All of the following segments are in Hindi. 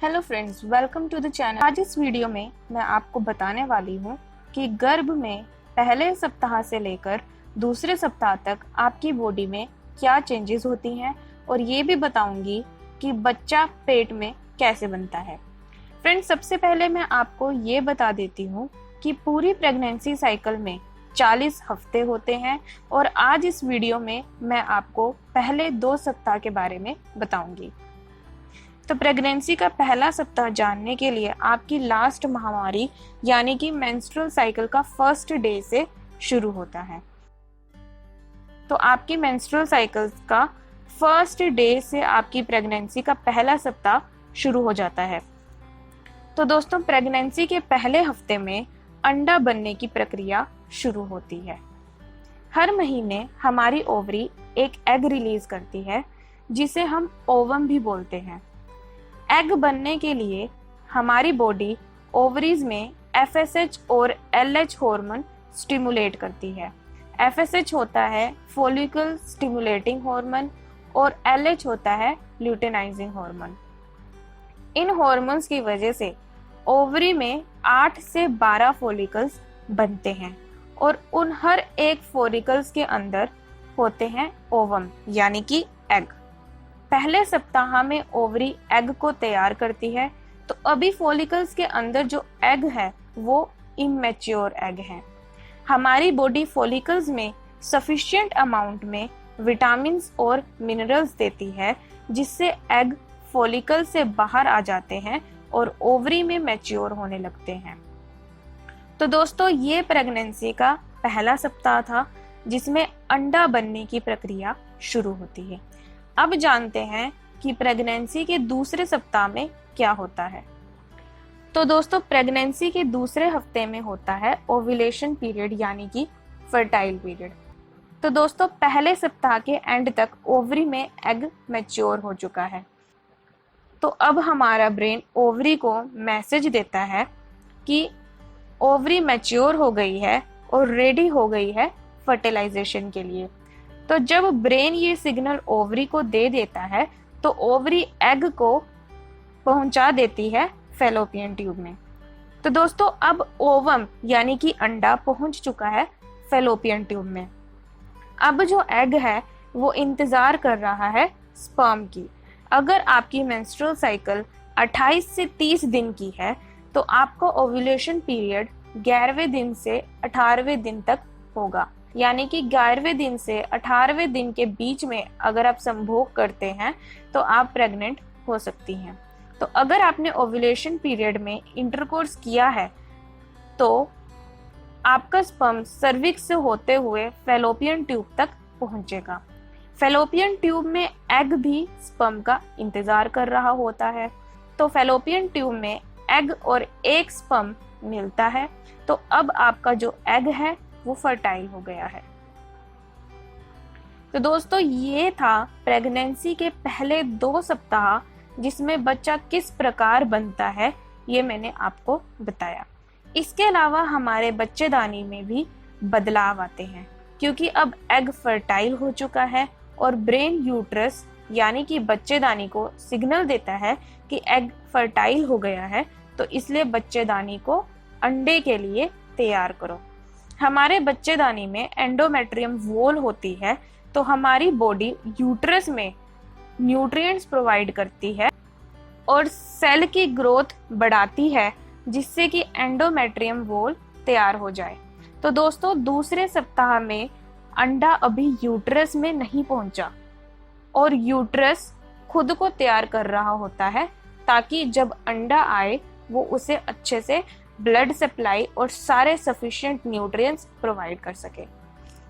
Hello friends, welcome to the channel. आज इस वीडियो में मैं आपको बताने वाली हूँ कि गर्भ में पहले सप्ताह से लेकर दूसरे सप्ताह तक आपकी बॉडी में क्या चेंजेस होती हैं और ये भी बताऊंगी कि बच्चा पेट में कैसे बनता है। फ्रेंड्स, सबसे पहले मैं आपको ये बता देती हूँ कि पूरी प्रेगनेंसी साइकिल में 40 हफ्ते होते हैं और आज इस वीडियो में मैं आपको पहले 2 सप्ताह के बारे में बताऊंगी। तो प्रेगनेंसी का पहला सप्ताह जानने के लिए आपकी लास्ट महामारी यानी कि मेंस्ट्रुअल साइकिल का फर्स्ट डे से शुरू होता है। तो आपकी मेंस्ट्रुअल साइकिल का फर्स्ट डे से आपकी प्रेगनेंसी का पहला सप्ताह शुरू हो जाता है। तो दोस्तों, प्रेगनेंसी के पहले हफ्ते में अंडा बनने की प्रक्रिया शुरू होती है। हर महीने हमारी ओवरी एक एग रिलीज करती है जिसे हम ओवम भी बोलते हैं। एग बनने के लिए हमारी बॉडी ओवरीज में FSH और LH हार्मोन स्टिमुलेट करती है। FSH होता है फॉलिकल स्टिमुलेटिंग हार्मोन और LH होता है ल्यूटेनाइजिंग हार्मोन। इन हार्मोन्स की वजह से ओवरी में 8 से 12 फॉलिकल्स बनते हैं और उन हर एक फॉलिकल्स के अंदर होते हैं ओवम यानी कि एग। पहले सप्ताह में ओवरी एग को तैयार करती है, तो अभी फॉलिकल्स के अंदर जो एग है वो इमैच्योर एग है। हमारी बॉडी फॉलिकल्स में सफिशिएंट अमाउंट में विटामिन्स और मिनरल्स देती है जिससे एग फॉलिकल से बाहर आ जाते हैं और ओवरी में मैच्योर होने लगते हैं। तो दोस्तों, ये प्रेगनेंसी का पहला सप्ताह था जिसमें अंडा बनने की प्रक्रिया शुरू होती है। अब जानते हैं कि प्रेगनेंसी के दूसरे सप्ताह में क्या होता है। तो दोस्तों, प्रेगनेंसी के दूसरे हफ्ते में होता है ओव्यूलेशन पीरियड यानी कि फर्टाइल पीरियड। तो दोस्तों, पहले सप्ताह के एंड तक ओवरी में एग मैच्योर हो चुका है। तो अब हमारा ब्रेन ओवरी को मैसेज देता है कि ओवरी मैच्योर हो गई है और रेडी हो गई है फर्टिलाइजेशन के लिए। तो जब ब्रेन ये सिग्नल ओवरी को दे देता है तो ओवरी एग को पहुंचा देती है फैलोपियन ट्यूब में। तो दोस्तों, अब ओवम यानी कि अंडा पहुंच चुका है फैलोपियन ट्यूब में। अब जो एग है वो इंतजार कर रहा है स्पर्म की। अगर आपकी मेंस्ट्रुअल साइकिल 28 से 30 दिन की है तो आपका ओव्यूलेशन पीरियड 11वें दिन से 18वें दिन तक होगा, यानी कि 11वें दिन से 18वें दिन के बीच में अगर आप संभोग करते हैं तो आप प्रेग्नेंट हो सकती हैं। तो अगर आपने ओव्यूलेशन पीरियड में इंटरकोर्स किया है तो आपका स्पर्म सर्विक्स से होते हुए फैलोपियन ट्यूब तक पहुंचेगा। फैलोपियन ट्यूब में एग भी स्पर्म का इंतजार कर रहा होता है। तो फैलोपियन ट्यूब में एग और एक स्पर्म मिलता है। तो अब आपका जो एग है वो फर्टाइल हो गया है। तो दोस्तों, ये था प्रेगनेंसी के पहले 2 सप्ताह जिसमें बच्चा किस प्रकार बनता है, ये मैंने आपको बताया। इसके अलावा हमारे बच्चेदानी में भी बदलाव आते हैं क्योंकि अब एग फर्टाइल हो चुका है और ब्रेन यूट्रस यानी कि बच्चेदानी को सिग्नल देता है कि एग फर्टाइल हो गया है, तो इसलिए बच्चेदानी को अंडे के लिए तैयार करो। हमारे बच्चेदानी में एंडोमेट्रियम वॉल होती है, तो हमारी बॉडी यूट्रस में न्यूट्रिएंट्स प्रोवाइड करती है और सेल की ग्रोथ बढ़ाती है जिससे कि एंडोमेट्रियम वॉल तैयार हो जाए। तो दोस्तों, दूसरे सप्ताह में अंडा अभी यूट्रस में नहीं पहुंचा और यूट्रस खुद को तैयार कर रहा होता है ताकि जब अंडा आए वो उसे अच्छे से ब्लड सप्लाई और सारे सफिशिएंट न्यूट्रिएंट्स प्रोवाइड कर सके।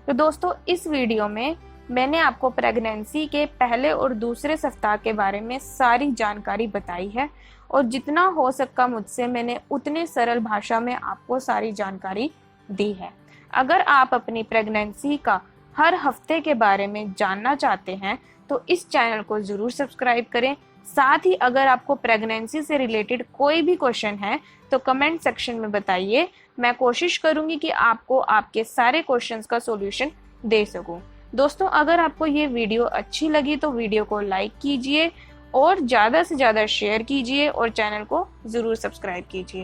तो दोस्तों, इस वीडियो में मैंने आपको प्रेगनेंसी के पहले और दूसरे सप्ताह के बारे में सारी जानकारी बताई है और जितना हो सका मुझसे मैंने उतने सरल भाषा में आपको सारी जानकारी दी है। अगर आप अपनी प्रेगनेंसी का हर हफ्ते के बारे में जानना चाहते हैं तो इस चैनल को जरूर सब्सक्राइब करें। साथ ही अगर आपको प्रेगनेंसी से रिलेटेड कोई भी क्वेश्चन है तो कमेंट सेक्शन में बताइए। मैं कोशिश करूंगी कि आपको आपके सारे क्वेश्चंस का सॉल्यूशन दे सकूं। दोस्तों, अगर आपको ये वीडियो अच्छी लगी तो वीडियो को लाइक कीजिए और ज़्यादा से ज़्यादा शेयर कीजिए और चैनल को ज़रूर सब्सक्राइब कीजिए।